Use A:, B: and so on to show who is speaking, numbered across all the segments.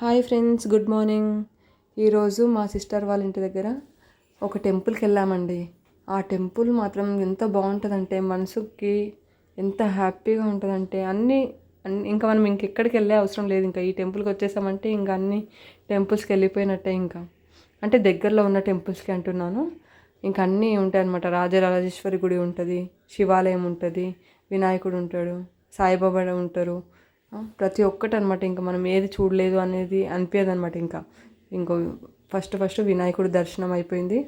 A: Hi friends, good morning. ఈరోజు మా sister వాళ్ళ ఇంటి దగ్గర ఒక టెంపుల్కి వెళ్ళామండి. ఆ టెంపుల్ మాత్రం ఎంత బాగుంటుందంటే మనసుకి ఎంత హ్యాపీగా ఉంటుందంటే ఇంకా మనం ఇంకెక్కడికి వెళ్ళే అవసరం లేదు. ఇంకా ఈ టెంపుల్కి వచ్చేసామంటే ఇంకా అన్ని టెంపుల్స్కి వెళ్ళిపోయినట్టే. ఇంకా అంటే దగ్గరలో ఉన్న టెంపుల్స్కి అంటున్నాను. ఇంకా అన్నీ ఉంటాయి అన్నమాట. రాజరాజేశ్వరి గుడి ఉంటుంది, శివాలయం ఉంటుంది, వినాయకుడు ఉంటాడు, సాయిబాబా ఉంటారు. ప్రతి ఒక్కటి అనమాట. ఇంకా మనం ఏది చూడలేదు అనేది అనిపించదు అనమాట. ఇంకో ఫస్ట్ వినాయకుడి దర్శనం అయిపోయింది.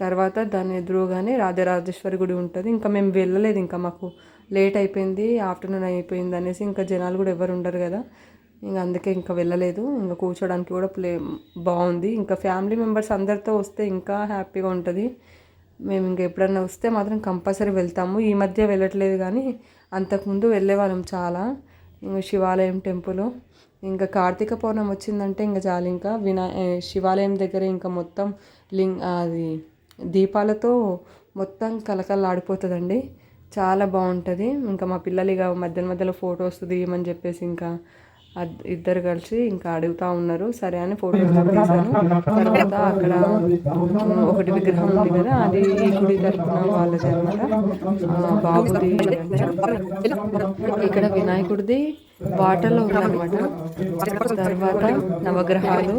A: తర్వాత దాని ఎదురుగానే రాజరాజేశ్వరి గుడి ఉంటుంది. ఇంకా మేము వెళ్ళలేదు, ఇంకా మాకు లేట్ అయిపోయింది, ఆఫ్టర్నూన్ అయిపోయింది అనేసి ఇంకా జనాలు కూడా ఎవరు ఉండరు కదా, ఇంకా అందుకే ఇంకా వెళ్ళలేదు. ఇంకా కూర్చోడానికి కూడా బాగుంది. ఇంకా ఫ్యామిలీ మెంబర్స్ అందరితో వస్తే ఇంకా హ్యాపీగా ఉంటుంది. మేము ఇంకా ఎప్పుడన్నా వస్తే మాత్రం కంపల్సరీ వెళ్తాము. ఈ మధ్య వెళ్ళట్లేదు కానీ అంతకుముందు వెళ్ళేవాళ్ళం చాలా. ఇంకా శివాలయం టెంపుల్, ఇంకా కార్తీక పౌర్ణమి వచ్చిందంటే ఇంకా చాలు. ఇంకా శివాలయం దగ్గర ఇంకా మొత్తం అది దీపాలతో మొత్తం కలకలలాడిపోతుందండి. చాలా బాగుంటుంది. ఇంకా మా పిల్లలు ఇక మధ్యలో ఫొటోస్ దిగమని చెప్పేసి ఇంకా ఇద్దరు కలిసి ఇంకా అడుగుతూ ఉన్నారు. సరే అని ఫోటోస్ తీశాను. తర్వాత అక్కడ ఒకటి విగ్రహం ఉంది కదా, అది ఈ గుడి తరపున వాళ్ళది అనమాట, బాబుది. ఇక్కడ వినాయకుడిది వాటర్లో ఉందన్నమాట. తర్వాత నవగ్రహాలు,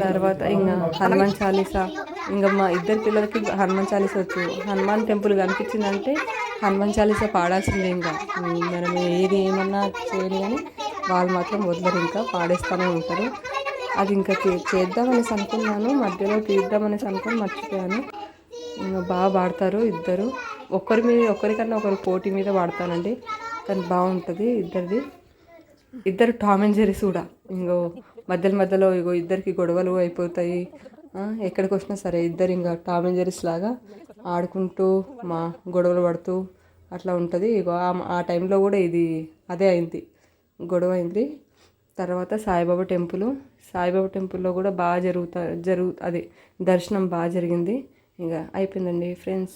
A: తర్వాత ఇంకా హనుమాన్ చాలీసా. ఇంకా మా ఇద్దరు పిల్లలకి హనుమాన్ చాలీసా వచ్చు. హనుమాన్ టెంపుల్ కనిపించిందంటే హనుమాన్ చాలీసా పాడాల్సిందే. ఇంకా మనం ఏది ఏమన్నా చేయని కానీ వాళ్ళు మాత్రం వదలరు, ఇంకా పాడేస్తూనే ఉంటారు. అది ఇంకా చేద్దామనేసి అనుకున్నాను, మధ్యలో తీద్దామనేసి అనుకుని మర్చిపోయాను. ఇంకా బాగా పాడతారు ఇద్దరు. ఒకరికన్నా ఒకరు పోటీ మీద పాడతానండి, కానీ బాగుంటుంది ఇద్దరిది. ఇద్దరు టామ్ అండ్ జెర్రీస్ కూడా. ఇంకో మధ్యలో ఇద్దరికి గొడవలు అయిపోతాయి. ఎక్కడికి వచ్చినా సరే ఇద్దరు ఇంకా టామ్ అండ్ జెర్రీస్ లాగా ఆడుకుంటూ గొడవలు పడుతూ అట్లా ఉంటుంది. ఆ టైంలో కూడా అదే అయింది, గొడవ అయింది. తర్వాత సాయిబాబా టెంపుల్లో కూడా బాగా అదే దర్శనం బాగా జరిగింది. ఇంకా అయిపోయిందండి ఫ్రెండ్స్.